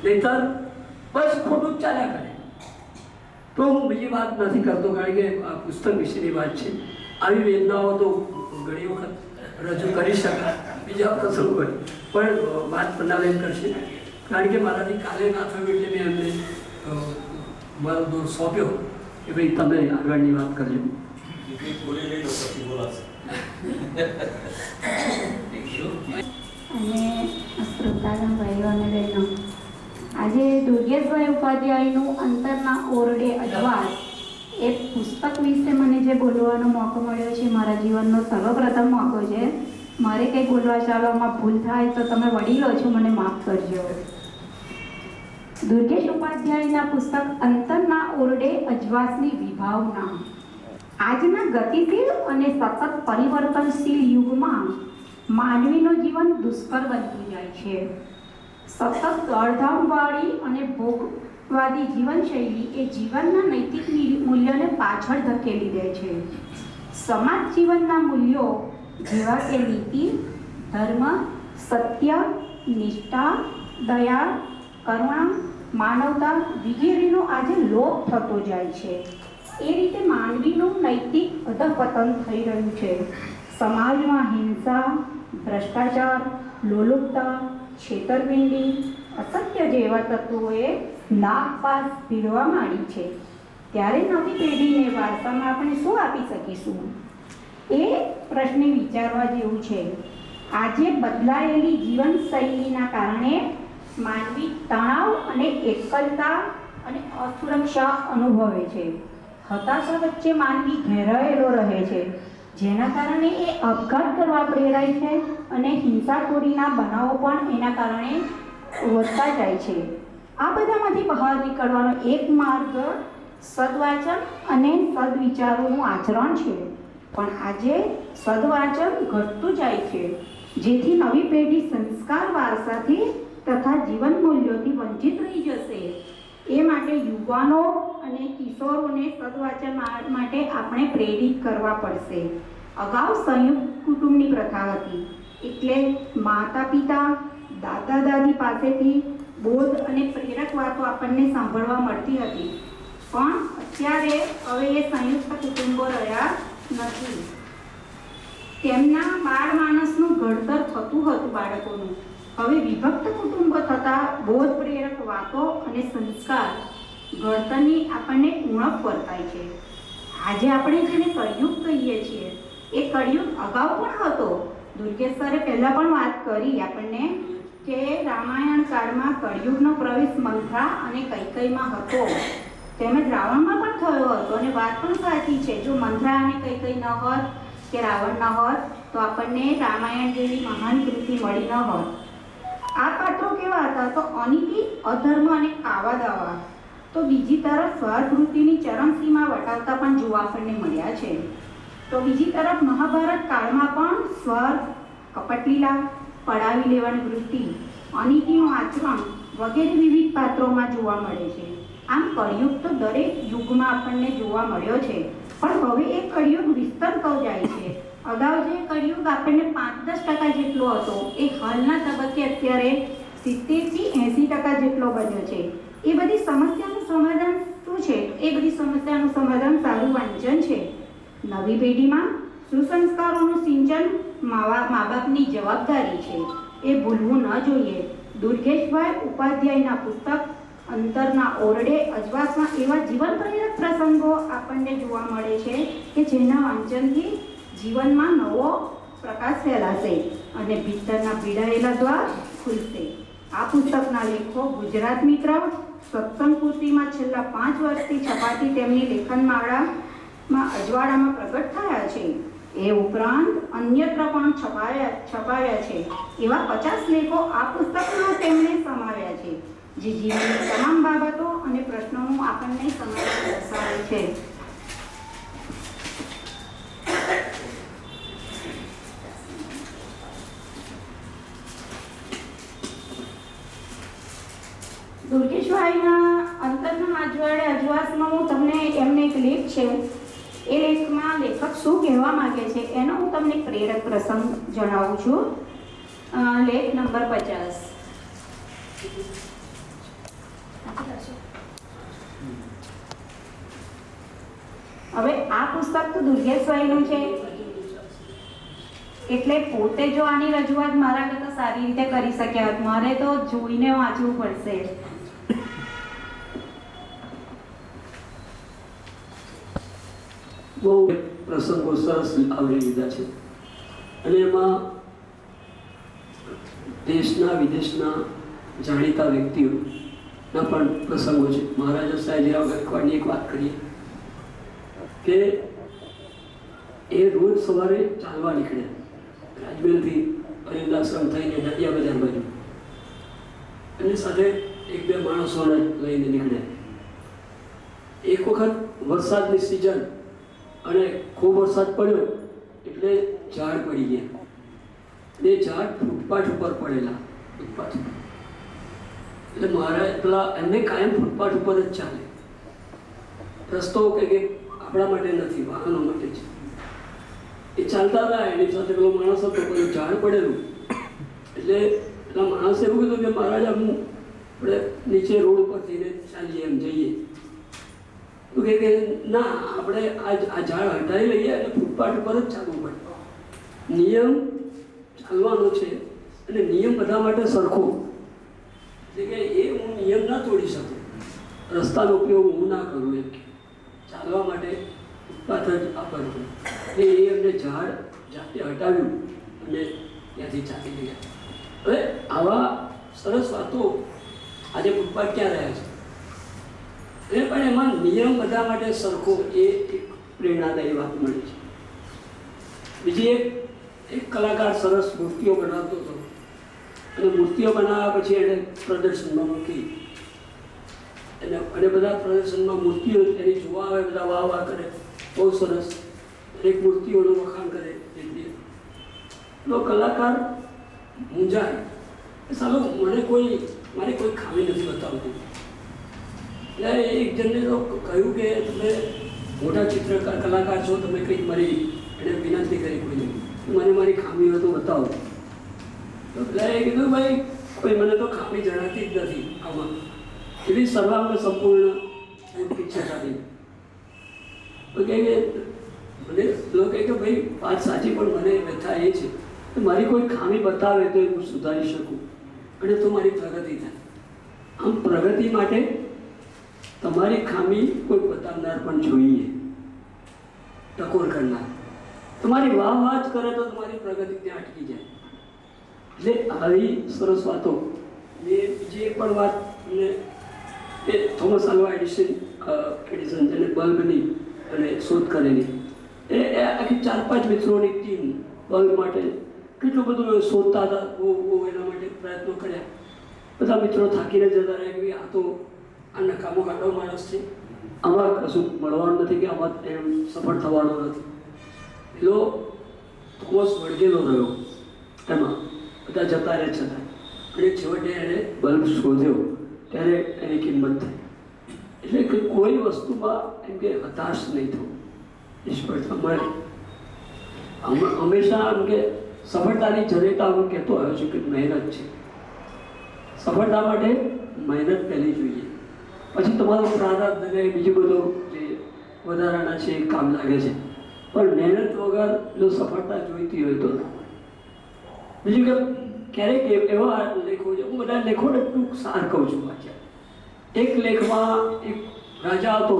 નહીંતર બસ ખોટું જ ચાલ્યા કરે. તો હું બીજી વાત નથી કરતો, કારણ કે આ પુસ્તક વિશેની વાત છે. આવી વેદનાઓ તો ઘણી વખત રજૂ કરી શકાય બીજા પ્રસંગો, પણ વાત પન્નાબેન કરશે, કારણ કે મારાથી કાલે ના થયું એટલે મેં એમને મારો દોર સોંપ્યો કે ભાઈ તમે આગળની વાત કરજો. અને શ્રોતાગણ ભાઈઓ અને બહેનો, આજે દુર્ગેશભાઈ ઉપાધ્યાયનું અંતરના ઓરડે અજવાસ એ પુસ્તક વિશે મને જે બોલવાનો મોકો મળ્યો છે, મારા જીવનનો સર્વપ્રથમ મોકો છે. મારે કંઈ બોલવા ચાલવામાં ભૂલ થાય તો તમે વડીલો છો, મને માફ કરજો. દુર્ગેશ ઉપાધ્યાયના પુસ્તક અંતરના ઓરડે અજવાસની વિભાવના. આજના ગતિશીલ અને સતત પરિવર્તનશીલ યુગમાં માનવીનું જીવન દુષ્કર બનતું જાય છે. સતત દોડધામવાળી અને ભોગવાદી જીવનશૈલી એ જીવનના નૈતિક મૂલ્યોને પાછળ ધકેલી દે છે. સમાજ જીવનના મૂલ્યો જેવા કે નીતિ, ધર્મ, સત્ય, નિષ્ઠા, દયા, કરુણા, માનવતા વગેરેનો આજે લોપ થતો જાય છે. એ રીતે માનવીનું નૈતિક અધપતન થઈ રહ્યું છે. સમાજમાં હિંસા, ભ્રષ્ટાચાર, લોલુપતા, છેતરપિંડી, અસત્ય જેવા તત્વોએ નાગપાસ ભીડવા માંડી છે. ત્યારે નવી પેઢીને વારસામાં આપણે શું આપી શકીશું? એ પ્રશ્ન વિચારવા જેવું છે. આજે બદલાયેલી જીવનશૈલીના કારણે માનવી તણાવ અને એકલતા અને અસુરક્ષા અનુભવે છે. હતાશા વચ્ચે માનવી ઘેરાયેલો રહે છે, જેના કારણે એ આપઘાત કરવા પ્રેરાય છે અને હિંસાખોરીના બનાવો પણ એના કારણે વધતા જાય છે. આ બધામાંથી બહાર નીકળવાનો એક માર્ગ સદવાચન અને સદવિચારોનું આચરણ છે. પણ આજે સદવાચન ઘટતું જાય છે, જેથી નવી પેઢી સંસ્કાર વારસાથી તથા જીવન મૂલ્યોથી વંચિત રહી જશે. એ માટે યુવાનો અને કિશોરોને સદવાચન માટે આપણે પ્રેરિત કરવા પડશે. અગાઉ સંયુક્ત કુટુંબની પ્રથા હતી, એટલે માતા પિતા, દાદા દાદી પાસેથી બોધ અને પ્રેરક વાતો આપણને સાંભળવા મળતી હતી. પણ અત્યારે હવે એ સંયુક્ત કુટુંબો રહ્યા નથી. તેમના બાળ માણસનું ઘડતર થતું હતું બાળકોનું. હવે વિભક્ત કુટુંબો થતા બોધ પ્રેરક વાતો અને સંસ્કાર ઘડતરની આપણને ઉણપ વર્તાય છે. આજે આપણે જેને કળિયુગ કહીએ છીએ, એ કળિયુગ અગાઉ પણ હતો. દુર્ગેશ સરે પહેલાં પણ વાત કરી આપણને કે રામાયણ કાળમાં કળિયુગનો પ્રવેશ મંથરા અને કૈકેયીમાં હતો, તેમજ રાવણમાં પણ થયો હતો. અને વાત પણ સાચી છે, જો મંથરા અને કૈકેયી ન હોત કે રાવણ ન હોત તો આપણને રામાયણ જેવી મહાન કૃતિ મળી ન હોત. આ પાત્રો કેવા હતા? તો અનીતિ, અધર્મ અને કાવા દાવા. તો બીજી તરફ સ્વાર્થવૃત્તિની ચરમસીમા વટાવતા પણ જોવા આપણને મળ્યા છે. તો બીજી તરફ મહાભારત કાળમાં પણ સ્વાર્થ, કપટલીલા, પડાવી લેવાની વૃત્તિ, અનીતિનું આચરણ વગેરે વિવિધ પાત્રોમાં જોવા મળે છે. આમ કળિયુગ તો દરેક યુગમાં આપણને જોવા મળ્યો છે, પણ હવે એ કળિયુગ વિસ્તરતો જાય છે. અગાઉ જે કળિયુગ આપણને 5-10% જેટલો હતો, એ હાલના તબક્કે અત્યારે 70થી 80% જેટલો બન્યો છે. એ બધી સમસ્યાનું સમાધાન શું છે? એ બધી સમસ્યાનું સમાધાન સારું વાંચન છે. નવી પેઢીમાં સુસંસ્કારોનું સિંચન મા બાપની જવાબદારી છે, એ ભૂલવું ન જોઈએ. દુર્ગેશભાઈ ઉપાધ્યાયના પુસ્તક અંતરના ઓરડે અજવાસમાં એવા જીવન પ્રેરક પ્રસંગો આપણને જોવા મળે છે કે જેના વાંચનથી જીવનમાં નવો પ્રકાશ ફેલાશે અને ભીતરના પીડાયેલા દ્વાર ખુલશે. આ પુસ્તકના લેખો ગુજરાત મિત્ર સત્સંગ પૂર્તિમાં છેલ્લા 5 વર્ષથી છપાતી તેમની લેખનમાળામાં અજવાળામાં પ્રગટ થયા છે. એ ઉપરાંત અન્યત્ર પણ છપાયા છે. એવા 50 લેખો આ પુસ્તકમાં તેમણે સમાવ્યા છે, જે જીવનની તમામ બાબતો અને પ્રશ્નોનું આપણને સમાધાન દર્શાવે છે. દુર્ગેશભાઈના અંતરના અજવાસમાં હું તમને એમને એક લેખ છે, એ લેખમાં લેખક શું કહેવા માંગે છે એનો હું તમને પ્રેરક પ્રસંગ જણાવું છું. લેખ નંબર 50. હવે આ પુસ્તક તો દુર્ગેશભાઈનું છે, એટલે પોતે જો આની રજૂઆત મારા કરતા સારી રીતે કરી શક્યા હોત, મારે તો જોઈને વાંચવું પડશે. બહુ પ્રસંગો સરસ આવરી લીધા છે અને એમાં દેશના વિદેશના જાણીતા વ્યક્તિઓના પણ પ્રસંગો છે. મહારાજા સયાજીરાવ ગાયકવાડની એક વાત કરીએ કે એ રોજ સવારે ચાલવા નીકળ્યા રાજમહેલથી અરિંદાશ્રમ થઈને નડિયા બજાર બાજુ, અને સાથે એક બે માણસોને લઈને નીકળ્યા. એક વખત વરસાદની સિઝન અને ખૂબ વરસાદ પડ્યો એટલે ઝાડ પડી ગયા. એ ઝાડ ફૂટપાથ ઉપર પડેલા, ફૂટપાથ ઉપર. એટલે મહારાજ પેલા એમને કાયમ ફૂટપાથ ઉપર જ ચાલે. રસ્તો કે આપણા માટે નથી, વાહનો માટે છે. એ ચાલતા હતા, એની સાથે પેલો માણસ હતો, પેલું ઝાડ પડેલું. એટલે પેલા માણસે એવું કીધું કે મહારાજ હું આપણે નીચે રોડ ઉપર જઈને ચાલીએ, એમ જઈએ. તો કે ના, આપણે આ ઝાડ હટાવી લઈએ અને ફૂટપાથ ઉપર જ ચાલવું પડે. નિયમ ચાલવાનો છે અને નિયમ બધા માટે સરખો. એટલે કે એ હું નિયમ ના તોડી શકું, રસ્તાનો ઉપયોગ હું ના કરું, એમ ચાલવા માટે ફૂટપાથ જ વાપરવું. એટલે એ એમને ઝાડ જાતે હટાવ્યું અને ત્યાંથી ચાલી ગયા. હવે આવા સરસ વાતો આજે ફૂટપાથ ક્યાં રહ્યા છે, પણ એમાં નિયમ બધા માટે સરખો, એ એક પ્રેરણાદાયી વાત મળી છે. બીજી એક કલાકાર સરસ મૂર્તિઓ બનાવતો હતો અને મૂર્તિઓ બનાવ્યા પછી એને પ્રદર્શનમાં મૂકી અને બધા પ્રદર્શનમાં મૂર્તિઓ એની જોવા આવે, બધા વાહ વાહ કરે, બહુ સરસ. એક મૂર્તિઓનું વખાણ કરે. તો કલાકાર મૂંઝાય, સાલો મારી કોઈ ખામી નથી બતાવતું. એટલે એક જણને તો કહ્યું કે તમે મોટા ચિત્રકાર કલાકાર છો, તમે કંઈક મારી એને વિનંતી કરી કોઈને, મને મારી ખામી હોય તો બતાવો. તો પેલા એ કીધું ભાઈ કોઈ મને તો ખામી જણાતી જ નથી આમાં, એવી સર્વાંગ સંપૂર્ણ મૂર્તિ છે સારી. તો કહે કે મને લોકો કહે કે ભાઈ વાત સાચી, પણ મને વ્યથા એ છે કે મારી કોઈ ખામી બતાવે તો હું સુધારી શકું અને તો મારી પ્રગતિ થાય. આમ પ્રગતિ માટે તમારી ખામી કોઈ બતાવનાર પણ જોઈએ, ટકોર કરનાર. તમારી વાહ વાહ જ કરે તો તમારી પ્રગતિ ત્યાં અટકી જાય. એટલે આવી સરસ વાતો. બીજી એક પણ વાત, અને એ થોમસ આલ્વા એડિસન જેને બલ્બની અને શોધ કરેલી, એ આખી 4-5 મિત્રોની ટીમ બલ્બ માટે કેટલું બધું શોધતા હતા, બહુ એના માટે પ્રયત્નો કર્યા. બધા મિત્રો થાકીને જતા રહ્યા કે આ તો આ નકામો કાઢો માણસ છે, આમાં કશું મળવાનું નથી, કે આમાં એમ સફળ થવાનો નથી. પેલો થોમસ વળગેલો રહ્યો એમાં, બધા જતા રહે છતાં, અને છેવટે એણે બલ્બ શોધ્યો ત્યારે એની કિંમત થઈ. એટલે કે કોઈ વસ્તુમાં એમ કે હતાશ નહીં થવું, નિષ્ફળતા મળે. હંમેશા એમ કે સફળતાની જનેતા હું કહેતો આવ્યો છું કે મહેનત છે. સફળતા માટે મહેનત પહેલી જોઈએ, પછી તમારો પ્રારબ્ધ અને બીજું બધું જે વધારાના છે એ કામ લાગે છે. પણ મહેનત વગર જો સફળતા જોઈતી હોય તો બીજું કે ક્યારેક એવા લેખો છે, હું બધા લેખોને ટૂંક સાર કહું છું વાંચ્યા. એક લેખમાં એક રાજા હતો,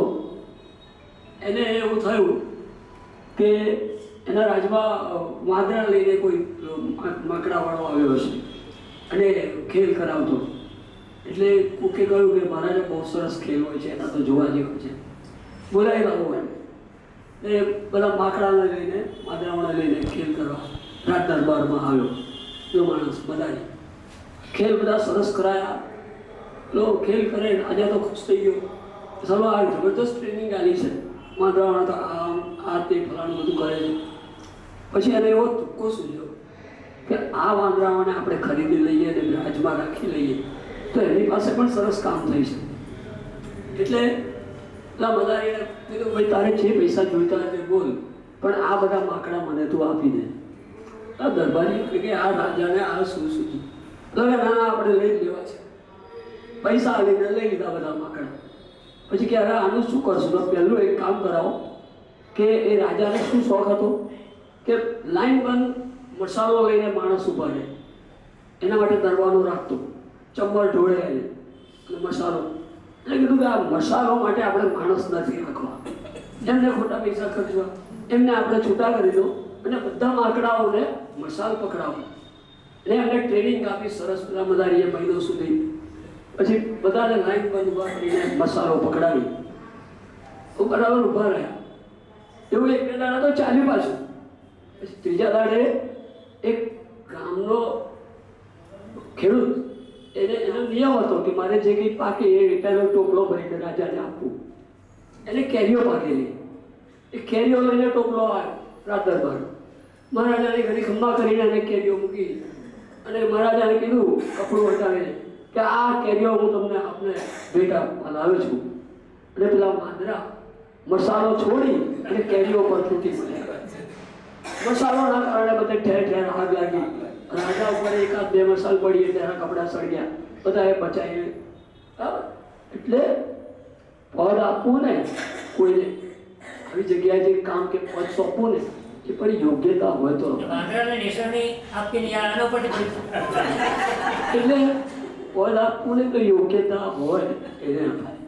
એને એવું થયું કે એના રાજમાં વાંદરા લઈને કોઈ માકડાવાળો આવ્યો હશે અને ખેલ કરાવતો. એટલે કોકે કહ્યું કે મહારાજા બહુ સરસ ખેલ હોય છે, એના તો જોવા જેવો છે, બોલાવી લાવો એમ. એ બધા માકડાને લઈને, વાંદરાઓને લઈને ખેલ કરવા રાજ દરબારમાં આવ્યો. જો માણસ બધાને ખેલ બધા સરસ કરાયા. લો ખેલ કરે, રાજા તો ખુશ થઈ ગયો. ચાલો આ જબરદસ્ત ટ્રેનિંગ આલી છે, વાંદરાવાળા તો આ તે ફલાણું બધું કરે છે. પછી એને એવો તુક્કો સૂઝ્યો કે આ વાંદરાઓને આપણે ખરીદી લઈએ અને રાજમાં રાખી લઈએ તો એની પાસે પણ સરસ કામ થઈ શકે. એટલે પેલા મદારીને કીધું ભાઈ તારે જે પૈસા જોઈતા હોય તે બોલ, પણ આ બધા માકડા મને તું આપી દે. આ દરબારી કે આ રાજાને આ શું સૂચી, ના આપણે લઈ જ લેવા છે. પૈસા લઈને લઈ લીધા બધા માકડા. પછી કે અરે આનું શું કરશું? તો પહેલું એક કામ કરાવો કે એ રાજાને શું શોખ હતો કે લાઈન બંધ મસાલો લઈને માણસ ઊભા રહે, એના માટે દરવાનો રાખતો, ચંબલ ઢોળે અને મસાલો. એટલે કીધું કે આ મસાલો માટે આપણે માણસ નથી રાખવા, એમને ખોટા પૈસા ખર્ચવા, એમને આપણે છૂટા કરી દો અને બધા માકડાઓને મસાલ પકડાવો. એટલે એમને ટ્રેનિંગ આપી સરસ પેલા મદારીએ મહિનો સુધી. પછી બધાને લાઈન બંધ ઊભા કરીને મસાલો પકડાવી બરાબર ઊભા રહ્યા. એવું એક બે દાડા તો ચાલ્યું પાછું. પછી ત્રીજા દાડે એક ગામનો ખેડૂત, એનો નિયમ હતો કે મારે જે કંઈ પાકે એ પહેલો ટોપલો ભરીને રાજાને આપવું. એને કેરીઓ પાકેલી, એ કેરીઓ લઈને ટોપલો આવ્યો રાત દરબાર. મહારાજાને ઘણી ખંભા કરીને એને કેરીઓ મૂકી અને મહારાજાને કીધું કપડું હટાવીને કે આ કેરીઓ હું તમને આપને ભેટ આપવા લાવ્યો છું. અને પેલા વાંદરા મસાલો છોડી અને કેરીઓ પર તૂટી પડ્યા. મસાલોના કારણે બધે ઠેર ઠેર આગ લાગી. રાજા ઉપર એકાદ બે મસાલ પડી એટલે એના કપડા સળગ્યા, બધા એ બચાવી. બરાબર? એટલે પદ આપવું ને કોઈને, આવી જગ્યાએ જે કામ કે પદ સોંપવું ને એ પણ યોગ્યતા હોય તો. એટલે પદ આપવું ને તો યોગ્યતા હોય એને અપાય,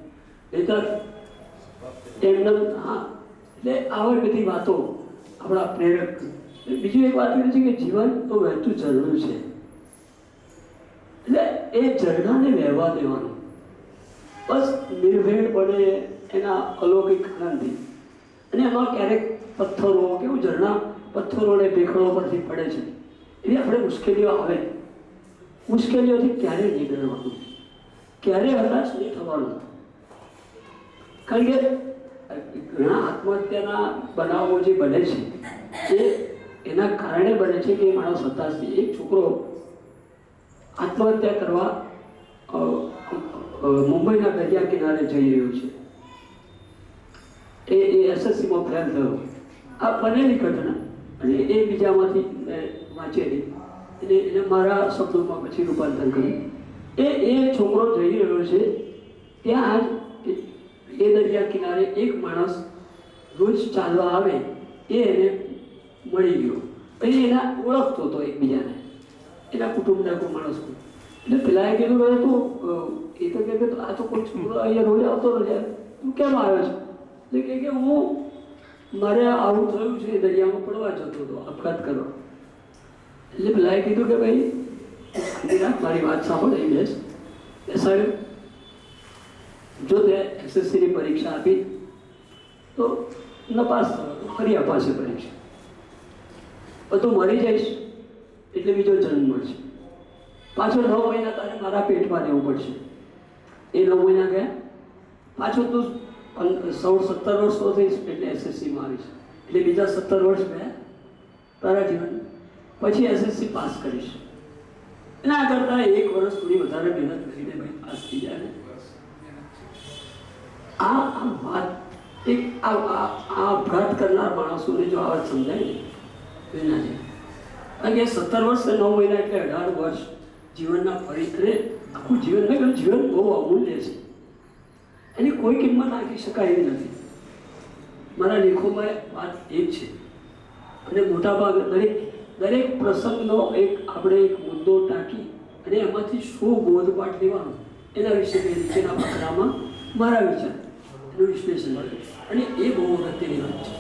નહીતર એમને હા. એટલે આવી બધી વાતો આપણા પ્રેરક. બીજું એક વાત એ છે કે જીવન તો વહેતું ઝરણું છે, એટલે એ ઝરણાને વહેવા દેવાનું, બસ નિર્ભેળપણે એના અલૌકિક આનંદથી. અને એમાં ક્યારેક પથ્થરો કેવું ઝરણા પથ્થરોને ભેખડો પરથી પડે છે, એવી આપણે મુશ્કેલીઓ આવે. મુશ્કેલીઓથી ક્યારે નહીં ડરવાનું, ક્યારે હતાશ નહીં થવાનું. કારણ કે ઘણા આત્મહત્યાના બનાવો જે બને છે એ એના કારણે બને છે કે એ માણસ હતાશ થઈ. એક છોકરો આત્મહત્યા કરવા મુંબઈના દરિયા કિનારે જઈ રહ્યો છે. એ એસએસસીમાં ફેલ થયો. આ બનેલી ઘટના અને એ બીજામાંથી વાંચેલી એને મારા શબ્દોમાં પછી રૂપાંતર કર્યું. એ છોકરો જઈ રહ્યો છે ત્યાં જ એ દરિયા કિનારે એક માણસ રોજ ચાલવા આવે એ એને મળી ગયો. પછી એના ઓળખતો હતો એકબીજાને, એના કુટુંબના કોઈ માણસ. એટલે પેલાએ કીધું કે તું એ તો કે આ તો કોઈ છોકરો અહીંયા રોજ આવતો નથી, તું કેમ આવ્યો છે? એટલે કે હું મારે આવું થયું છે, દરિયામાં પડવા જતો હતો આપઘાત કરવા. એટલે પેલાએ કીધું કે ભાઈ મારી વાત સાંભળે બેસ સાહેબ, જો તે એસએસસીની પરીક્ષા આપી તો નપાસ થયો, ફરી અપાશે પરીક્ષા. તું મરી જઈશ એટલે બીજો જન્મ મળશે. પાછો 9 મહિના તારે મારા પેટમાં રહેવું પડશે. એ 9 મહિના ગયા, પાછો તું 17 વર્ષનો થઈશ એટલે એસએસસીમાં આવીશ, એટલે બીજા 17 વર્ષ ગયા તારા જીવન. પછી એસએસસી પાસ કરીશ. એના કરતાં 1 વર્ષ થોડી વધારે મહેનત કરીને ભાઈ પાસ થઈ જાય ને. આ વાત એક આ આપઘાત કરનાર માણસોને જો આ વાત સમજાય ને તો એના છે. કારણ કે 17 વર્ષ 9 મહિના એટલે 18 વર્ષ જીવનના ફરી અને આખું જીવન જીવન બહુ અમૂલ્ય છે, એની કોઈ કિંમત આંકી શકાય એવી નથી. મારા લેખોમાં વાત એ જ છે. અને મોટાભાગે દરેક પ્રસંગનો આપણે એક મુદ્દો ટાંકી અને એમાંથી શું બોધપાઠ લેવાનો એના વિશે મેં નીચેના ફકરામાં મારા વિચાર એનું વિશ્લેષણ કર્યું. અને એ બહુ અગત્યની વાત છે.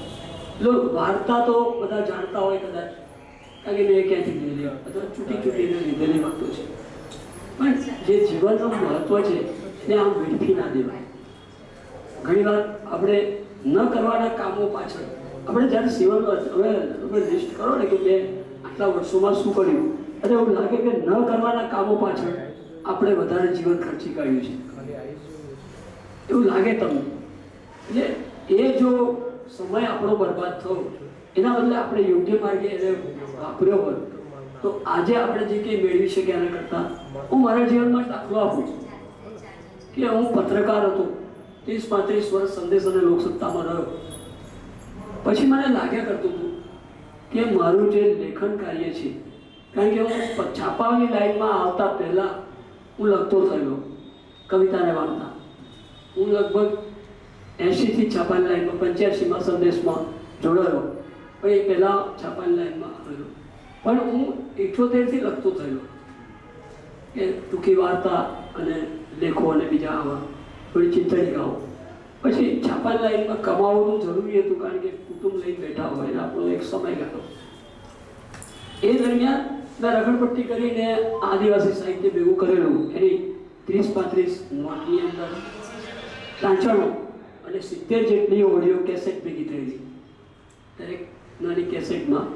એટલે વાર્તા તો બધા જાણતા હોય કદાચ, કારણ કે મેં ક્યાંથી લીધેલી અથવા ચૂંટીને લીધેલી વાતો છે, પણ જે જીવનનું મહત્ત્વ છે એને આમ વેડફી ના દેવાય. ઘણી વાર આપણે ન કરવાના કામો પાછળ આપણે જ્યારે જીવન હવે લિસ્ટ કરો ને કે મેં આટલા વર્ષોમાં શું કર્યું, અને એવું લાગે કે ન કરવાના કામો પાછળ આપણે વધારે જીવન ખર્ચી કાઢ્યું છે એવું લાગે તમને. એટલે એ જો સમય આપણો બરબાદ થયો એના બદલે આપણે યોગ્ય માર્ગે એને વાપર્યો હોય તો આજે આપણે જે કંઈ મેળવી શકીએ એના કરતાં હું મારા જીવનમાં દાખલો આપું કે હું પત્રકાર હતો, 30-35 વર્ષ સંદેશ અને લોકસત્તામાં રહ્યો. પછી મને લાગ્યા કરતું હતું કે મારું જે લેખન કાર્ય છે, કારણ કે હું છાપાની લાઈનમાં આવતા પહેલાં હું લખતો થયેલો, કવિતાને વાર્તા. હું લગભગ 80થી છાપાની લાઈનમાં 85માં સંદેશમાં જોડાયો, પણ એ પહેલાં છાપાની લાઈનમાં આવેલો. પણ હું 78થી લખતો થયેલો કે ટૂંકી વાર્તા અને લેખો અને બીજા આવા થોડી ચિંતનિકાઓ. પછી છાપાની લાઈનમાં કમાવવું જરૂરી હતું, કારણ કે કુટુંબ લઈને બેઠા હોય અને આપણો એક સમય ગયો. એ દરમિયાન મેં રખડપટ્ટી કરીને આદિવાસી સાહિત્ય ભેગું કરેલું. એની 30-35 નોટની અંદર ટાંચણો અને 70 જેટલી ઓડિયો કેસેટ ભેગી થયેલી. દરેક નાની કેસેટમાં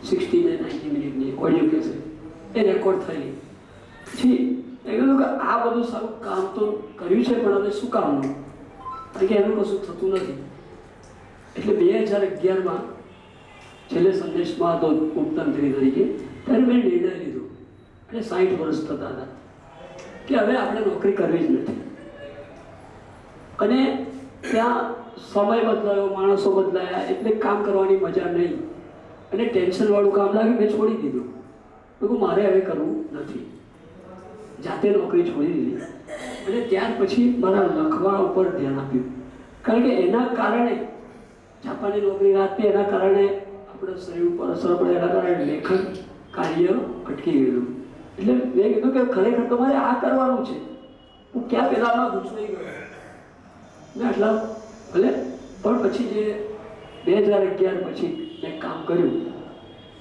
60 ને 90 મિનિટની ઓડિયો કેસેટ એ રેકોર્ડ થયેલી. પછી મેં કીધું કે આ બધું સારું કામ તો કર્યું છે, પણ હવે શું કામનું? કારણ કે એનું કશું થતું નથી. એટલે 2011માં છેલ્લે સંદેશમાં હતો ઉપતંત્રી તરીકે, ત્યારે મેં નિર્ણય લીધો અને 60 વર્ષ થતા હતા કે હવે આપણે નોકરી કરવી જ નથી. અને ત્યાં સમય બદલાયો, માણસો બદલાયા, એટલે કામ કરવાની મજા નહીં અને ટેન્શનવાળું કામ લાગે. મેં છોડી દીધું. મેં મારે હવે કરવું નથી. જાતે નોકરી છોડી દીધી અને ત્યાર પછી મારા લખવા ઉપર ધ્યાન આપ્યું. કારણ કે એના કારણે છાપાની નોકરી રાતે, એના કારણે આપણા શરીર ઉપર અસર પડે, એના કારણે લેખન કાર્ય અટકી ગયેલું. એટલે મેં કીધું કે ખરેખર તો મારે આ કરવાનું છે. હું ક્યાં પહેલાંમાં ગૂંચવાઈ ગયો ને આટલા ભલે. પણ પછી જે 2011 પછી મેં કામ કર્યું,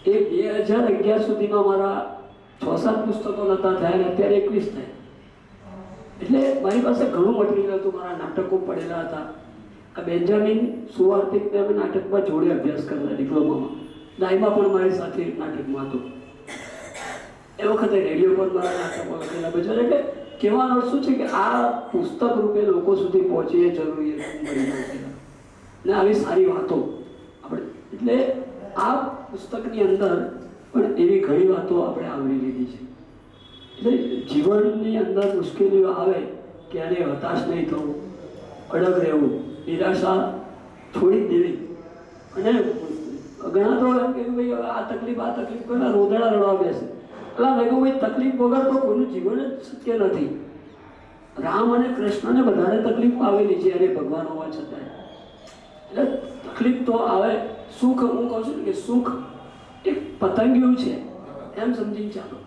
એ 2011 સુધીમાં મારા 6-7 પુસ્તકો નહોતા થયા અને અત્યારે 21 થાય. એટલે મારી પાસે ઘણું મટીરિયલ હતું. મારા નાટકો પડેલા હતા. આ બેન્જામિન સુવાર્તિકને અમે નાટકમાં જોડે અભ્યાસ કરતા ડિપ્લોમામાં. લાઈમાં પણ મારી સાથે નાટકમાં હતો. એ વખતે રેડિયો પર મારા નાટકો લખેલા બધા. એટલે કહેવાનો અર્થ શું છે કે આ પુસ્તક રૂપે લોકો સુધી પહોંચે એ જરૂરી લખેલા ને આવી સારી વાતો આપણે. એટલે આ પુસ્તકની અંદર પણ એવી ઘણી વાતો આપણે આવરી લીધી છે. એટલે જીવનની અંદર મુશ્કેલીઓ આવે ક્યારે હતાશ નહીં થવું, અડગ રહેવું, નિરાશા છોડી દેવી. અને ઘણા તો એમ કે ભાઈ આ તકલીફ પહેલાં રોદડા રડવા બેસે. એટલે મેં કહું ભાઈ તકલીફ વગર તો કોઈનું જીવન જ શક્ય નથી. રામ અને કૃષ્ણને વધારે તકલીફ આવેલી છે અને ભગવાન હોવા છતાં. એટલે તકલીફ તો આવે. સુખ, હું કહું છું કે સુખ એક પતંગિયું છે એમ સમજીને ચાલો.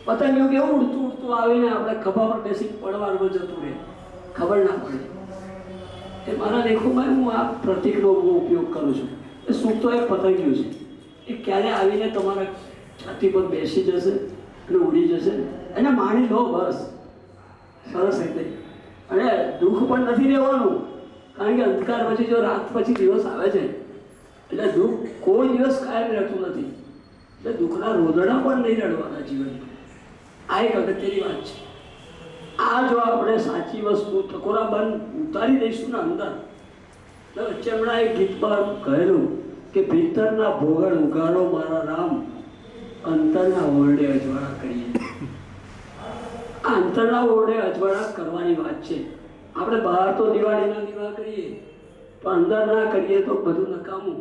પતંગિયું કેવું ઉડતું ઉડતું આવીને આપણે ખભા પર બેસી પડવાનું જતું રહે, ખબર ના પડે. એ મારા લેખોમાં હું આ પ્રતીકનો ઉપયોગ કરું છું. એ સુખ તો એક પતંગિયું છે. એ ક્યારે આવીને તમારા છાતી પર બેસી જશે અને ઉડી જશે, એને માણી લો બસ. સરસ રીતે. અને દુઃખ પણ નથી રહેવાનું, કારણ કે અંધકાર પછી જો રાત પછી દિવસ આવે છે, એટલે દુઃખ કોઈ દિવસ કાયમ રહેતું નથી. એટલે દુઃખના રોદડા પણ નહીં રડવાના જીવનમાં. આ એક અગત્યની વાત છે. આ જો આપણે સાચી વસ્તુ ટકોરા બંધ ઉતારી દઈશું ને અંદર, એટલે વચ્ચે હમણાં એક ગીતમાં કહેલું કે ભીતરના ભોગળ ઉગાડો મારા રામ, અંતરના ઓરડે અજવાળા કરીએ. આ અંતરના ઓરડે અજવાળા કરવાની વાત છે. આપણે બહાર તો દિવાળીના દીવા કરીએ, પણ અંદર ના કરીએ તો બધું નકામું.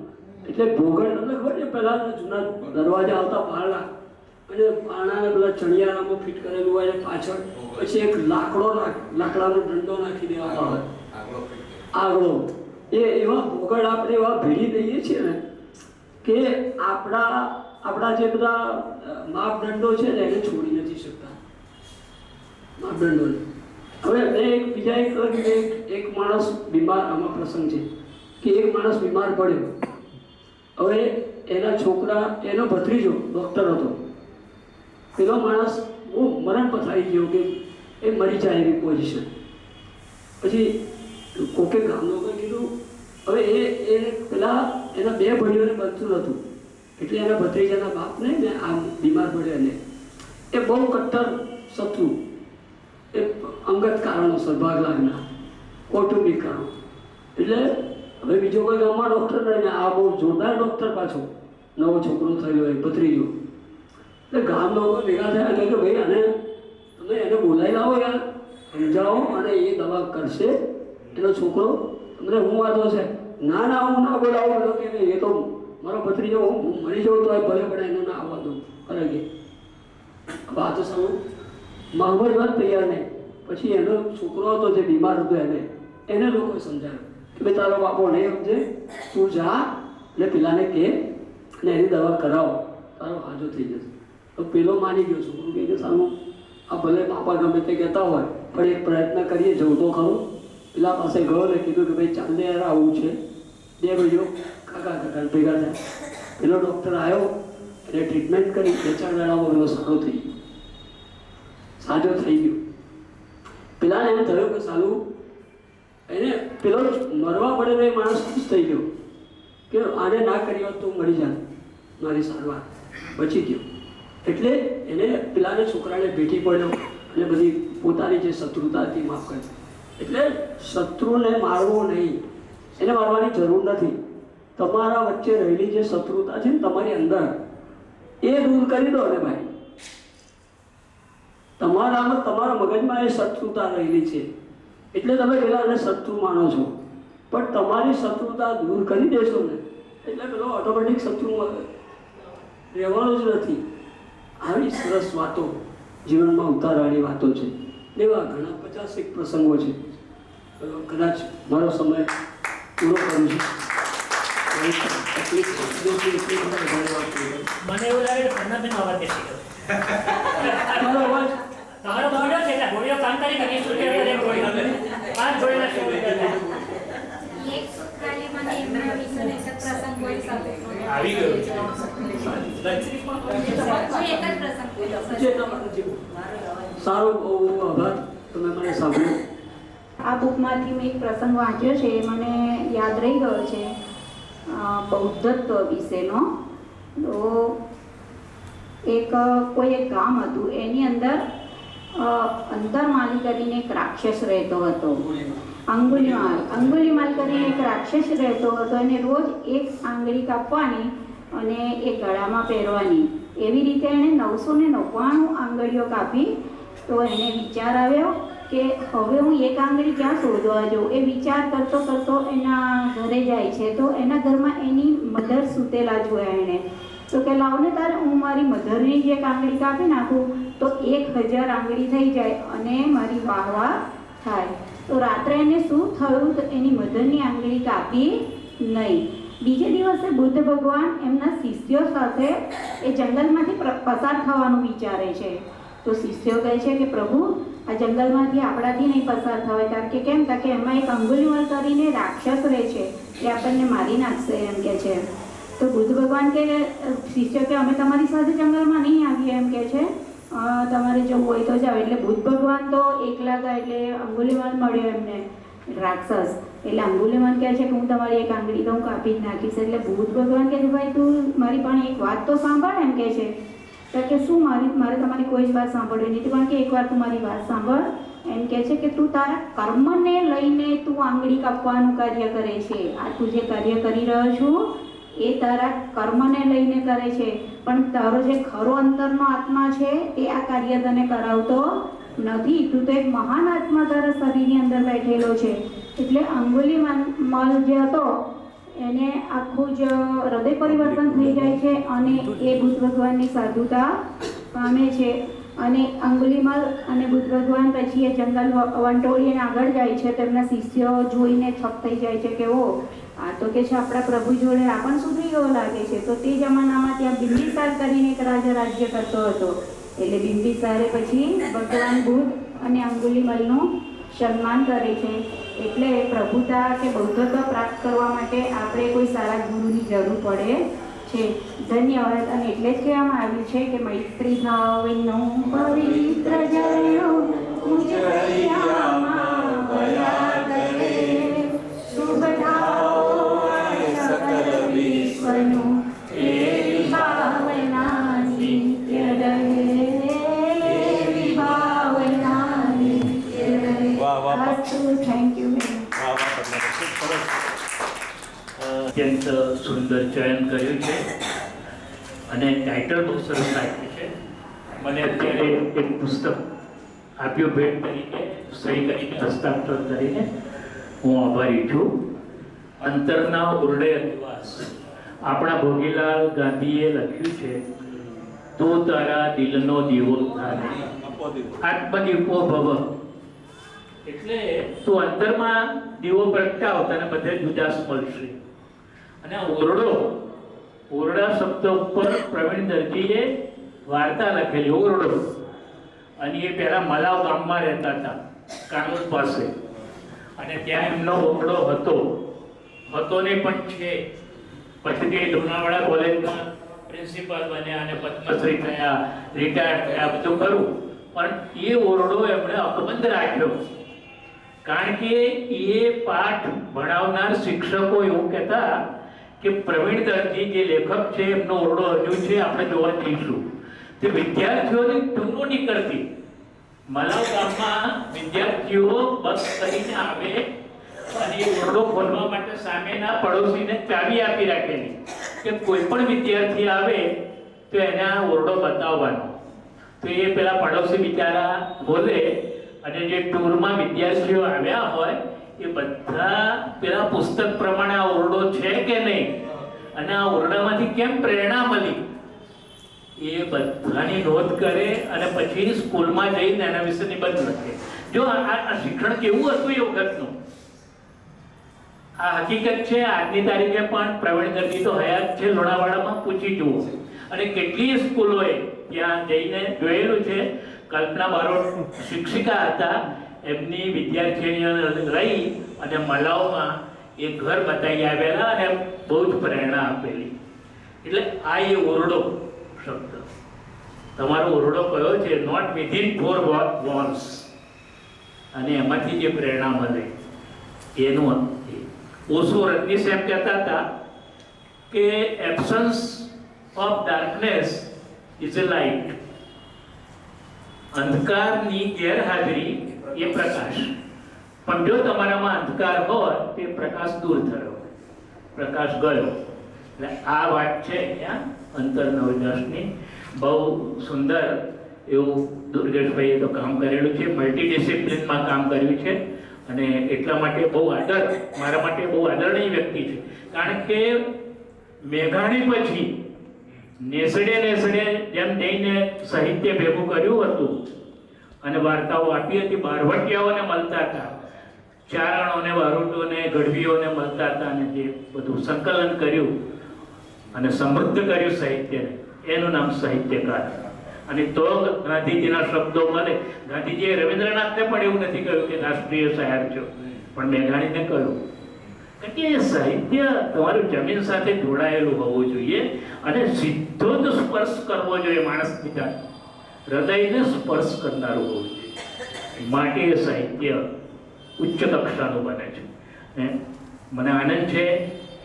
એટલે ભોગળ તમને ખબર છે, પહેલાં જૂના દરવાજા આવતા પારણા, અને પારણાને પેલા ચણિયારામાં ફિટ કરેલું હોય, પાછળ પછી એક લાકડાનો દંડો નાખી દેવામાં આવે, આગળો. એવા ભોગળ આપણે એવા ભેળી દઈએ છીએ ને કે આપણા જે બધા માપદંડો છે ને એને છોડી નથી શકતા માપદંડોને. હવે બીજા એક માણસ બીમાર, આમાં પ્રસંગ છે કે એક માણસ બીમાર પડ્યો. હવે એના છોકરા, એનો ભત્રીજો ડૉક્ટર હતો. પેલો માણસ બહુ મરણ પથારી ગયો કે એ મરી જાય એવી પોઝિશન. પછી કોકે ગામનો કોઈ કીધું. હવે એ પેલા એના 2 ભાઈઓને બનતું નહોતું, એટલે એના ભત્રીજાના બાપને ને આમ બીમાર પડ્યો એને એ બહુ કટ્ટર શત્રુ. એ અંગત કારણોસર, ભાગ લાગના, કૌટુંબિક કારણો. એટલે હવે બીજો કોઈ ગામમાં ડૉક્ટર નહીં, આ બહુ જોરદાર ડૉક્ટર પાછો નવો છોકરો થયેલો હોય, ભત્રીજો. એટલે ગામ લોકો ભેગા થયા કે ભાઈ આને તમે એને બોલાવી લાવો યાર, સમજાવો અને એ દવા કરશે એનો છોકરો, તમને હું વાંધો છે? ના હું ના બોલાવું. બધો કે એ તો મારો ભત્રીજો, હું મરી જાઉં તો ભલે પડે, એનો ના આવવા દઉં. અરે કે વાત તો સારું, મહાભર વાત તૈયાર નહીં. પછી એનો છોકરો હતો જે બીમાર હતો એને લોકોએ સમજાવ્યો કે ભાઈ તારો બાપો નહીં સમજે, તું જા એટલે પેલાને કહે અને એની દવા કરાવો, તારો હાજો થઈ જશે. તો પેલો માની ગયો. છોકરું કહે કે સારું આ ભલે બાપા ગમે તે કહેતા હોય પણ એક પ્રયત્ન કરીએ, જવું તો ખરું. પેલા પાસે ગયો ને કીધું કે ભાઈ ચાંદે યાર આવું છે. બે ભાઈઓ કાકા ભેગા થયા. પેલો ડૉક્ટર આવ્યો એને ટ્રીટમેન્ટ કરી, 2-4 દાડામાં પેલો સારો થઈ ગયો, સાજો થઈ ગયો. પેલાને એમ થયું કે સારું એને પેલો મરવા પડેલો એ માણસ ખુશ થઈ ગયો કે આને ના કરી હોત તો મરી જાત, મારી સારવાર બચી ગયો. એટલે એને પેલાને છોકરાને ભેટી પડ્યો અને બધી પોતાની જે શત્રુતા હતી માફ કરી. એટલે શત્રુને મારવો નહીં, એને મારવાની જરૂર નથી. તમારા વચ્ચે રહેલી જે શત્રુતા છે ને તમારી અંદર, એ દૂર કરી દો ને ભાઈ. તમારા મગજમાં એ શત્રુતા રહેલી છે એટલે તમે પેલા એને શત્રુ માનો છો, પણ તમારી શત્રુતા દૂર કરી દેશો ને એટલે પેલો ઓટોમેટિક શત્રુ રહેવાનો જ નથી. આવી સરસ વાતો જીવનમાં ઉતારવાની વાતો છે. એવા ઘણા 50 પ્રસંગો છે. કદાચ મારો સમય પૂરો કરું છું. મને એવું લાગે કે પન્નાબેન અવાજ બેસી ગયો. મારો અવાજ તમારો ગોળ્યો છે એટલે ગોળ્યો કામ કરી શકે સ્ટુડિયો કરે ગોળ્યો 5 ગોળ્યા શો કરતા એક ખાલી મને એમના વિશે એક પ્રસંગ બોલી શકે. આવી ગયો છે. એક જ પ્રસંગ બોલો. જે તમારું જીવન સારો આભાર તમે મને સાંભળ્યો. આ બુકમાંથી મેં એક પ્રસંગ વાંચ્યો છે, મને યાદ રહી ગયો છે, બૌદ્ધત્વ વિશેનો. તો કોઈ એક ગામ હતું, એની અંદર અંતરમાલી કરીને એક રાક્ષસ રહેતો હતો. અંગુલીમાલ કરીને એક રાક્ષસ રહેતો હતો. એને રોજ એક આંગળી કાપવાની અને એ ગળામાં પહેરવાની. એવી રીતે એણે 999 આંગળીઓ કાપી. તો એને વિચાર આવ્યો કે હવે હું એક આંગળી ક્યાં શોધવા જાઉં. એ વિચાર કરતો કરતો એના ઘરે જાય છે. તો એના ઘરમાં એની મધર સૂતેલા જોયા એણે. તો કે લાવ ને તારે હું મારી મધરની જે એક આંગળી કાપી નાખું તો 1000 આંગળી થઈ જાય અને મારી વાહવા થાય. તો રાત્રે એને શું થયું તો એની મધરની આંગળી કાપી નહીં. બીજે દિવસે બુદ્ધ ભગવાન એમના શિષ્યો સાથે એ જંગલમાંથી પસાર થવાનું વિચારે છે. તો શિષ્યો કહે છે કે પ્રભુ આ જંગલમાંથી આપણાથી નહીં પસાર થવાય. કારણ કે કેમ કે એમાં એક અંગુલીમાલ કરીને રાક્ષસ રહે છે, એ આપણને મારી નાખશે એમ કે છે. તો બુદ્ધ ભગવાન કે શિષ્યો કે અમે તમારી સાથે જંગલમાં નહીં આવીએ એમ કે છે, તમારે જવું હોય તો જાઓ. એટલે બુદ્ધ ભગવાન તો એકલા ગયા એટલે અંગુલીમાલ મળ્યો એમને રાક્ષસ. એટલે અંગુલીમાલ કહે છે કે હું તમારી એક આંગળી તો હું કાપી જ નાખીશ. એટલે બુદ્ધ ભગવાન કહે છે ભાઈ તું મારી પણ એક વાત તો સાંભળ એમ કે છે. તો કે શું મારે તમારી કોઈ જ વાત સાંભળવી નથી, પણ કે એકવાર તું મારી વાત સાંભળ. એમ કહે છે કે તું તારા કર્મને લઈને તું આંગળી કાપવાનું કાર્ય કરે છે. આ તું જે કાર્ય કરી રહ્યો છું એ તારા કર્મને લઈને કરે છે, પણ તારો જે ખરો અંતરનો આત્મા છે એ આ કાર્ય તને કરાવતો નથી. તું તો એક મહાન આત્મા તારા શરીરની અંદર બેઠેલો છે. એટલે અંગુલીમાલ જે હતો એને આખું જ હૃદય પરિવર્તન થઈ જાય છે અને એ બુદ્ધ ભગવાનની સાધુતા પામે છે. અને અંગુલીમાલ અને બુદ્ધ ભગવાન પછી એ જંગલ વંટોળીને આગળ જાય છે. તેમના શિષ્યો જોઈને છપ થઈ જાય છે કે ઓ આ તો કે છે આપણા પ્રભુ જોડે આ પણ સુધરી ગયો લાગે છે. તો તે જમાનામાં ત્યાં બિંબિસાર કરીને એક રાજા રાજ્ય કરતો હતો. એટલે બિંબિસારે પછી ભગવાન બુદ્ધ અને અંગુલીમાલનું સન્માન કરે છે. એટલે પ્રભુતા કે બૌદ્ધત્વ પ્રાપ્ત કરવા માટે આપણે કોઈ સારા ગુરુની જરૂર પડે છે. ધન્યવાદ. અને એટલે જ કહેવામાં આવ્યું છે કે મૈત્રી ભાવનો પવિત્ર જળો મુજ હૈયામાં ભયા કરે. શુભ થાઓ સકલ વિશ્વનું એવી ભાવના નિત્ય રહે. એવી ભાવના નિત્ય રહે. Thank you. અત્યંત સુંદર ચયન કર્યું છે અને ટાઇટલ બહુ સરસ આપ્યું છે. મને અત્યારે એક પુસ્તક આપ્યું ભેટ તરીકે, સહી કરીને હસ્તાક્ષર કરીને હું આભારી છું. અંતરના ઓરડે અજવાસ આપણા ભોગીલાલ ગાંધીએ લખ્યું છે. તો તારા દિલનો દીવો થાય આત્મદીપો ભવ એટલે તું અંતરમાં દીવો પ્રગટાવ, તને બધે જુદાશ મળશે. અને આ ઓરડા શબ્દ ઉપર પ્રવીણ દરજીએ વાર્તા લખેલી, ઓરડો. અને એ પહેલા મલાવ ગામમાં રહેતા હતા, કાનોડ પાસે. અને ત્યાં એમનો ઓરડો હતો ને પણ છે. પછી તે લુણાવાડા કોલેજમાં પ્રિન્સિપાલ બન્યા અને પદ્મશ્રી થયા, રિટાયર થયા, બધું ખરું. પણ એ ઓરડો એમણે અકબંધ રાખ્યો, કારણ કે એ પાઠ ભણાવનાર શિક્ષકો એવું કહેતા કે પ્રવીણ દરજી જે લેખક છે એમનો ઓરડો હજુ છે, આપણે જોવા જઈશું. તે વિદ્યાર્થીઓની ટૂરો નીકળતી. મલાવ ગામમાં વિદ્યાર્થીઓ બસ કરીને આવે અને એ ઓરડો ખોલવા માટે સામેના પડોશીને ચાવી આપી રાખેલી કે કોઈ પણ વિદ્યાર્થી આવે તો એને આ ઓરડો બતાવવાનો. તો એ પેલા પડોશી બિચારા બોલે, અને જે ટૂરમાં વિદ્યાર્થીઓ આવ્યા હોય એ બધા પેલા પુસ્તક પ્રમાણે આ ઓરડો છે કે નહીં અને આ ઓરડામાંથી કેમ પ્રેરણા મળી એ બધાની નોંધ કરે અને પછી સ્કૂલમાં જઈને એના વિશે નિબંધ લખે. જો આ શિક્ષણ કેવું હતું એ વખતનું, આ હકીકત છે. આજની તારીખે પણ પ્રવીણ દરજી તો હયાત છે, લુણાવાડામાં પૂછી જુઓ. અને કેટલીય સ્કૂલોએ ત્યાં જઈને જોયેલું છે. કલ્પના બારોટ શિક્ષિકા હતા, એમની વિદ્યાર્થીનીઓને લઈ અને મલાવમાં એ ઘર બતાવી આવેલા અને બહુ જ પ્રેરણા આપેલી. એટલે આ એ ઓરડો શબ્દ, તમારો ઓરડો કયો છે, નોટ વિધિન 4 વોલ્સ, અને એમાંથી જે પ્રેરણા મળે એનું. ઓશો રજનીશ એમ કહેતા હતા કે absence of darkness is a light. અંધકારની ગેરહાજરી એ પ્રકાશ. પણ જો તમારામાં અંધકાર હોય તે પ્રકાશ દૂર થયો, પ્રકાશ ગયો. એટલે આ વાત છે અહીંયા અંતર-નવદસની. બહુ સુંદર એવું દુર્ગેશભાઈએ તો કામ કરેલું છે, મલ્ટીડિસિપ્લિનમાં કામ કર્યું છે. અને એટલા માટે બહુ આદર, મારા માટે બહુ આદરણીય વ્યક્તિ છે. કારણ કે મેઘાણી પછી નેસડે જેમ જઈને સાહિત્ય ભેગું કર્યું હતું અને વાર્તાઓ આપી હતી, બારવટિયાઓને મળતા હતા, ચારણોને, વારુટોને, ગઢવીઓને મળતા હતા, અને જે બધું સંકલન કર્યું અને સમૃદ્ધ કર્યું સાહિત્યને, એનું નામ સાહિત્યકાર. અને તો ગાંધીજીના શબ્દો મળે. ગાંધીજીએ રવિન્દ્રનાથને પણ એવું નથી કહ્યું કે રાષ્ટ્રીય શાયર છો, પણ મેઘાણીને કહ્યું. કે સાહિત્ય તમારું જમીન સાથે જોડાયેલું હોવું જોઈએ અને સીધો જ સ્પર્શ કરવો જોઈએ, માણસ બીજા હૃદયને સ્પર્શ કરનારું હોવું જોઈએ. માટે એ સાહિત્ય ઉચ્ચ કક્ષાનું બને છે. મને આનંદ છે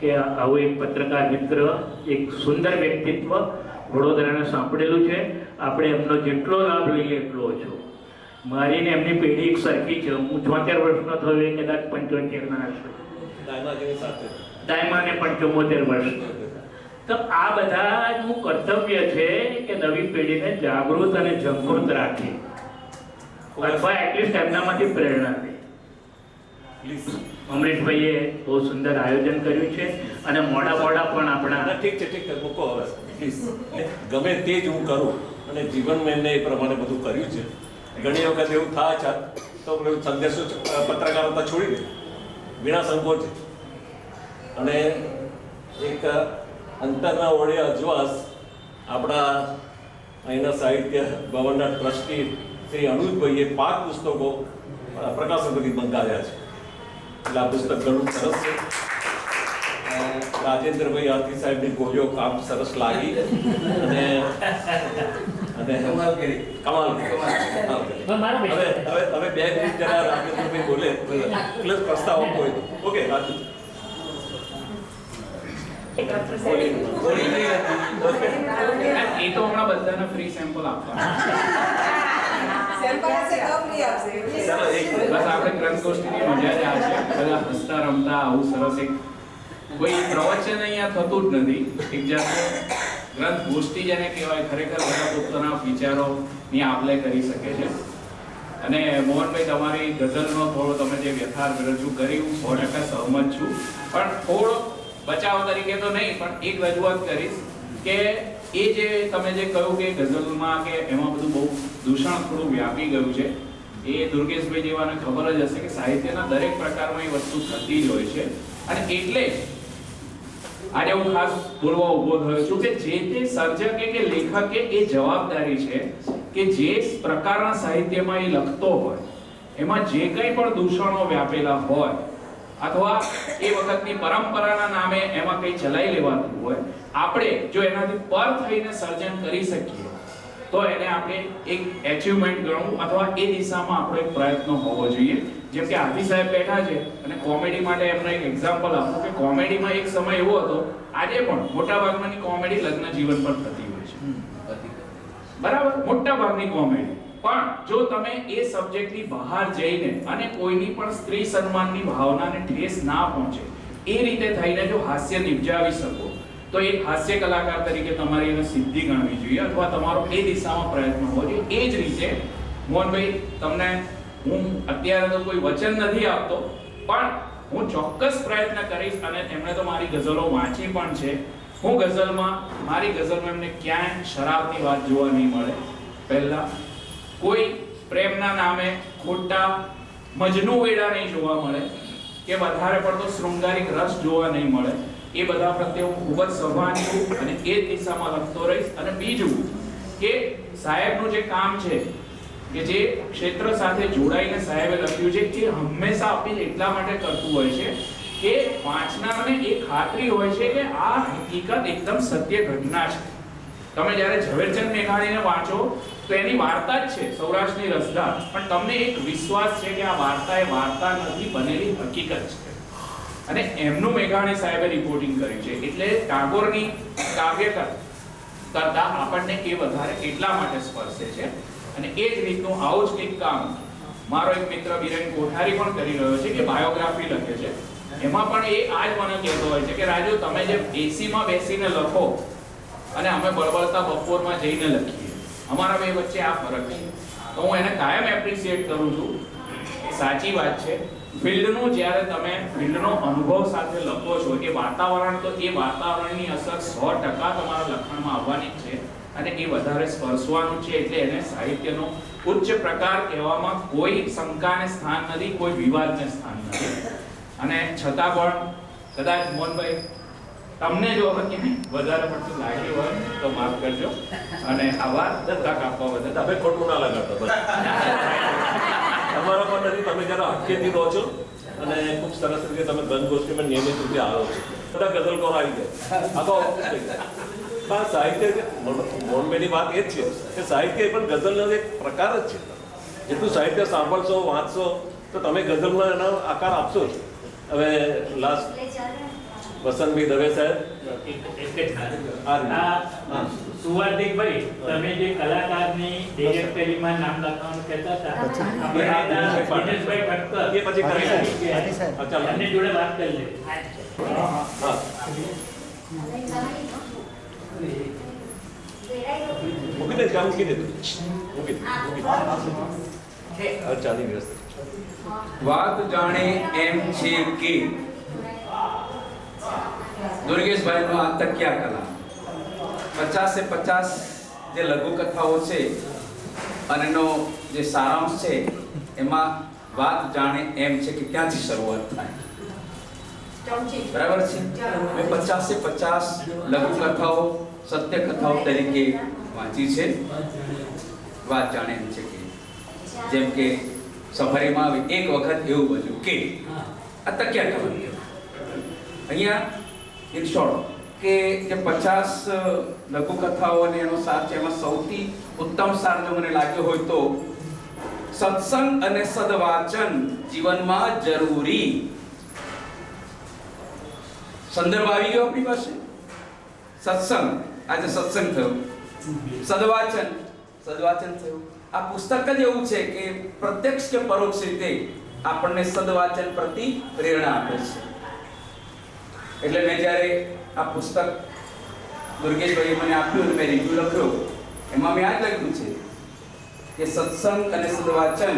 કે આવો એક પત્રકાર મિત્ર, એક સુંદર વ્યક્તિત્વ વડોદરાને સાંભળેલું છે. આપણે એમનો જેટલો લાભ લઈએ એટલો ઓછો. મારી ને એમની પેઢી એક સરખી છે. હું 74 વર્ષનો થયો, એ કદાચ 75 ના હશે, દાયમાને પણ 74 વર્ષ. તો આ બધાનું કર્તવ્ય છે કે નવી પેઢીને જાગૃત અને જાગૃત રાખે, અથવા એટલીસ્ટ એમનામાંથી પ્રેરણા લે. અમરીશભાઈએ બહુ સુંદર આયોજન કર્યું છે અને મોડા પણ આપણા ઠીક છે મૂકો હવે પ્લીઝ. ગમે તે જ હું કરું અને જીવનમાં એમને એ પ્રમાણે બધું કર્યું છે. ઘણી વખત એવું થાય છે તો સંદેશો પત્રકારતા છોડી દે વિના સંકોચ. અને એક અંતરના ઓળે અજવાસ આપણા અહીંના સાહિત્ય ભવનના ટ્રસ્ટી શ્રી અનુજભાઈએ 5 પુસ્તકો પ્રકાશન કરી મંગાવ્યા છે. એટલે આ પુસ્તક ઘણું સરસ છે. રાજેન્દ્રભાઈ આરતી સાહેબની ગોળીઓ કામ સરસ લાગી અને કમાલ કરી. હવે 2 મિનિટ જરા રાજેન્દ્રભાઈ બોલે એટલે પ્રસ્તાવ આપો. ઓકે રાજુ. એ તો હમણાં બધાને ફ્રી સેમ્પલ આપવા. બસ આપણે ગ્રંથગોષ્ઠીની મજા જ આ છે, બધા હસતા રમતા આવું સરસ એક કોઈ પ્રવચન અહીંયા થતું જ નથી. એક જાતનું ગ્રંથગોષ્ઠી જેને કહેવાય, ખરેખર બધા પોતાના વિચારોની આપ-લે કરી શકે છે. અને મોહનભાઈ, તમારી ગઝલનો થોડો તમે જે વ્યથાર્થ રજૂ કરી, હું 100% સહમત છું. પણ થોડો બચાવ તરીકે તો નહીં, પણ એક રજૂઆત કરીશ કે એ જે તમે જે કહ્યું કે ગઝલમાં કે એમાં બધું બહુ દૂષણ થોડું વ્યાપી ગયું છે, એ દુર્ગેશભાઈ જેવાને ખબર જ હશે કે સાહિત્યના દરેક પ્રકારમાં એ વસ્તુ થતી જ હોય છે. અને એટલે આજે હું ખાસ બોલવા ઊભો થયો છું કે જે તે સર્જકે કે લેખકે એ જવાબદારી છે કે જે પ્રકારના સાહિત્યમાં એ લખતો હોય એમાં જે કંઈ પણ દૂષણો વ્યાપેલા હોય અથવા એ વખતની પરંપરાના નામે એમાં કંઈ ચલાવી લેવાતું હોય, આપણે જો એનાથી પર થઈને સર્જન કરી શકીએ તો એને આપણે એક એચિવમેન્ટ ગણવું અથવા એ દિશામાં આપણો એક પ્રયત્ન હોવો જોઈએ. જેમ કે આદિ સાહેબ બેઠા છે અને કોમેડી માટે એમનો એક એક્ઝામ્પલ આપું કે કોમેડીમાં એક સમય એવો હતો, આજે પણ મોટા ભાગની કોમેડી લગ્ન જીવન પર થતી હોય છે, બરાબર, મોટા ભાગની કોમેડી. પણ જો તમે એ સબ્જેક્ટની બહાર જઈને અને કોઈની પણ સ્ત્રી સન્માનની ભાવનાને ઠેસ ના પહોંચે એ રીતે થઈને જો હાસ્ય નિપજાવી શકો તો એક હાસ્ય કલાકાર તરીકે તમારી એને સિદ્ધિ ગણવી જોઈએ અથવા તમારો એ દિશામાં પ્રયત્ન હોવો જોઈએ. એ જ રીતે મોહનભાઈ, તમને હું અત્યારે તો કોઈ વચન નથી આપતો, પણ હું ચોક્કસ પ્રયત્ન કરીશ અને એમણે તો મારી ગઝલો વાંચી પણ છે. હું ગઝલમાં, મારી ગઝલમાં એમને ક્યાંય શરાબની વાત જોવા નહીં મળે. પહેલા કોઈ પ્રેમના નામે ખોટા મજનુ વેડા નહીં જોવા મળે કે વધારે પડતો શૃંગારિક રસ જોવા નહીં મળે. એ બધા પ્રત્યે હું ખૂબ જ સભાન છું અને એ જ દિશામાં લખતો રહીશ. અને બીજું કે સાહેબનું જે કામ છે કે જે ક્ષેત્ર સાથે જોડાઈને સાહેબે લખ્યું છે કે હંમેશા અપીલ એટલા માટે કરતું હોય છે કે વાંચનારને એ ખાતરી હોય છે કે આ હકીકત એકદમ સત્ય ઘટના છે. તમે જ્યારે ઝવેરચંદ મેઘાણીને વાંચો તો એની વાર્તા જ છે સૌરાષ્ટ્રની રસધાર, પણ તમને એક વિશ્વાસ છે કે આ વાર્તા એ વાર્તા નથી, બનેલી હકીકત છે. અને એમનું મેઘાણી સાહેબે રિપોર્ટિંગ કર્યું છે. એટલે ટાગોરની કાવ્ય કરતા આપણને એ વધારે એટલા માટે સ્પર્શે છે. અને એ જ રીતનું આવું જ એક કામ મારો એક મિત્ર બિરેન કોઠારી પણ કરી રહ્યો છે કે બાયોગ્રાફી લખે છે. એમાં પણ એ આજ મને કહેતો હોય છે કે રાજુ, તમે જે એસીમાં બેસીને લખો અને અમે બળબળતા બપોરમાં જઈને લખીએ, અમારા બે વચ્ચે આ ફરક છે. તો હું એને કાયમ એપ્રિશિએટ કરું છું. સાચી વાત છે, ફિલ્ડનું જ્યારે તમે ફિલ્ડનો અનુભવ સાથે લખો છો એ વાતાવરણ, તો એ વાતાવરણની અસર 100% તમારા લખાણમાં આવવાની જ છે અને એ વધારે સ્પર્શવાનું છે. એટલે એને સાહિત્યનો ઉચ્ચ પ્રકાર કહેવામાં કોઈ શંકાને સ્થાન નથી, કોઈ વિવાદને સ્થાન નથી. અને છતાં પણ કદાચ મોહનભાઈ તમને જો વધારે પડતું લાગ્યું હોય તો માફ કરજો અને આવા તક આપવા બદલ. તમે ખોટું ના લગાડતા, બસ તમારા પર નથી. તમે જરા હટકેથી રહો છો અને ખૂબ સરસ રીતે તમે ગંધગોષ્ઠીમાં નિયમિત રીતે આવો છો. બધા ગઝલખોર આવી જાય આ તો સાહિત્ય. મોહનભાઈની વાત એ જ છે કે સાહિત્ય પણ ગઝલનો એક પ્રકાર જ છે. જેટલું સાહિત્ય સાંભળશો, વાંચશો તો તમે ગઝલમાં એનો આકાર આપશો જ. હવે લાસ્ટ વસંતભાઈ દવે સાહેબ, સુવાર્તિકભાઈ, તમે જે કલાકારની ડિરેક્ટરીમાં નામ લખવાનું કહેતા હતા, દિનેશભાઈ ઠક્કર, એ પછી કરી એમની જોડે વાત કરી લે. મૂકી દે, કામ મૂકી દે, મૂકી દે. ચાલી વ્યસ્ત વાત જાણે એમ છે કે દુર્ગેશભાઈનો આ તકિયા કલા 50 જે લઘુ કથાઓ છે અને એનો જે સારાંશ છે એમાં વાત જાણે એમ છે કે ક્યાંથી શરૂઆત થાય, બરાબર છે. મેં 50 લઘુ કથાઓ સત્ય કથાઓ તરીકે વાંચી છે. વાત જાણે એમ છે કે જેમ કે સફારીમાં એક વખત એવું બન્યું કે આ તકિયા કલા અહીંયા ઇન શોર્ટ કે જે 50 લઘુ કથાઓ અને એનો સાર છે એમાં સૌથી ઉત્તમ સાર જો મને લાગ્યો હોય તો સત્સંગ અને સદવાચન જીવનમાં જરૂરી. સંદર્ભ આવી ગયો આપણી પાસે. સત્સંગ, આજે સત્સંગ થયો, સદવાચન થયું. આ પુસ્તક જ એવું છે કે પ્રત્યક્ષ કે પરોક્ષ રીતે આપણને સદવાચન પ્રતિ પ્રેરણા આપે છે. એટલે મેં જ્યારે આ પુસ્તક દુર્ગેશભાઈએ મને આપ્યું અને મેં રિવ્યુ લખ્યો, એમાં મેં આ જ લખ્યું છે કે સત્સંગ અને સદવાચન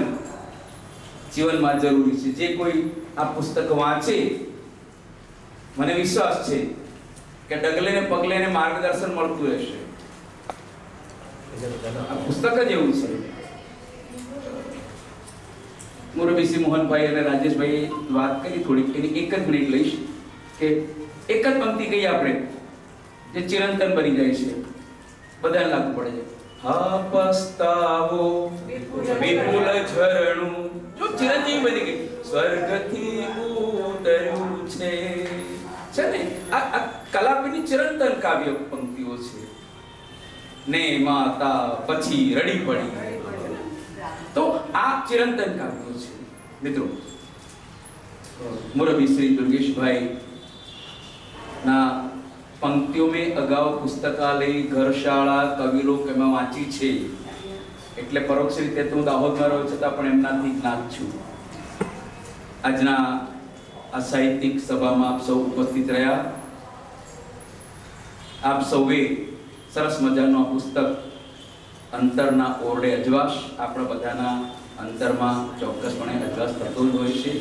જીવનમાં જરૂરી છે. જે કોઈ આ પુસ્તક વાંચે, મને વિશ્વાસ છે કે ડગલે ને પગલે ને માર્ગદર્શન મળતું રહેશે. આ પુસ્તક જ એવું છે. મુરબીસી મોહનભાઈ અને રાજેશભાઈ વાત કરી થોડીક, એની એક જ મિનિટ લઈશ કે એક જ પંક્તિ કહીએ આપણે જે ચિરંતન બની જાય છે, બધાને લાગુ પડે છે. હા પસ્તાવો વિપુલ ઝરણું, જો ચિરંજીવી બની ગઈ, સ્વર્ગથી ઉતર્યું છે ને. આ કલાપીની ચિરંતન કાવ્ય પંક્તિઓ છે. ને માતા પછી રડી પડી, તો આ ચિરંતન કાવ્યો છે મિત્રો. મુરબી શ્રી દુર્ગેશભાઈ ના पंक्तियों में अगाव पुस्तकालय, घरशाळा, कविलोक एમાં વાંચી છે, એટલે પરોક્ષ રીતે તો દાહોદમાં રહ્યો છતાં પણ એમનાથી જ્ઞાત છું. આજના આ સાહિત્યિક સભામાં આપ સૌ ઉપસ્થિત રહ્યા. આપ સૌએ સરસ મજાનું આ પુસ્તક અંતરના ઓરડે અજવાસ, આપણા બધાના અંતરમાં ચોક્કસપણે અજવાસ થતો જ હોય છે.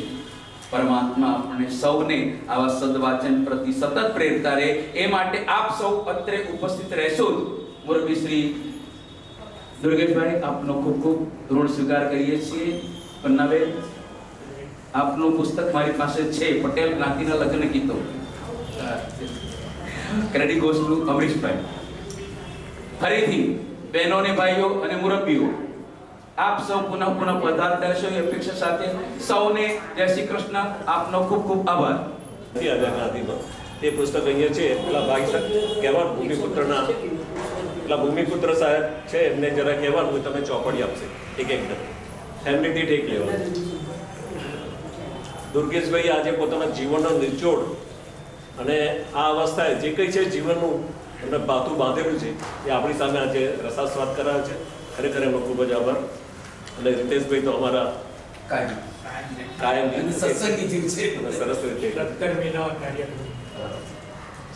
પરમાત્મા આપણે સૌને આવા સદવાચન પ્રતિ સતત પ્રેરતા રહે એ માટે આપ સૌ અત્રે ઉપસ્થિત રહેશો. મુરબી શ્રી દુર્ગેશભાઈ, આપનો ખૂબ ખૂબ ઋણ સ્વીકાર કરીએ છીએ. પન્નાબેન, આપનું પુસ્તક મારી પાસે છે, પટેલ જ્ઞાતિના લગ્ન ગીતો. Credit goes to અમરીશભાઈ. ફરીથી બહેનો ને ભાઈઓ અને મુરબ્બીઓ, આપ સૌ પુનઃ પધારતા છો એ અપેક્ષા સાથે સૌને જય શ્રી કૃષ્ણ. આપનો ખૂબ ખૂબ આભાર. એ પુસ્તક અહીંયા છે, પેલા ભાઈ કહેવાનું ભૂમિપુત્રના, પેલા ભૂમિપુત્ર સાહેબ છે, એમને જરા કહેવાનું તમે ચોપડી આપશે એક ફેમિલી દીઠ એક લેવાનું. દુર્ગેશભાઈ આજે પોતાના જીવનનો નિચોડ અને આ અવસ્થાએ જે કંઈ છે જીવનનું એમને બાતું બાંધેલું છે એ આપણી સામે આજે રસાસ્વાદ કરાવે છે. ખરેખર એમનો ખૂબ જ આભાર. અને રીતેશભાઈ તો અમારા કાયમ સત્સંગી જીવ છે. સરસ રીતે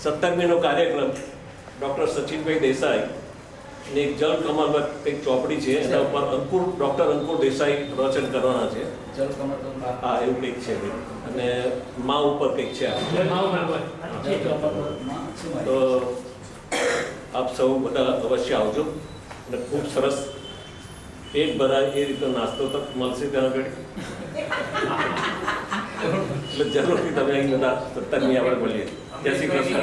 17મીનો કાર્યક્રમ ડૉક્ટર સચિનભાઈ દેસાઈ ની એક જલ કમલમાં કંઈક ચોપડી છે, એના ઉપર ડૉક્ટર અંકુર દેસાઈ પ્રવચન કરવાના છે. હા, એવું કંઈક છે. અને મા ઉપર કંઈક છે. તો આપ સૌ બધા અવશ્ય આવજો અને ખૂબ સરસ પેટ ભરાય એ રીતે નાસ્તો તો મળશે ત્યાં આગળ. એટલે જરૂરથી તમે અહીં બધા 17મી આપણે મળીએ. જય શ્રી કૃષ્ણ.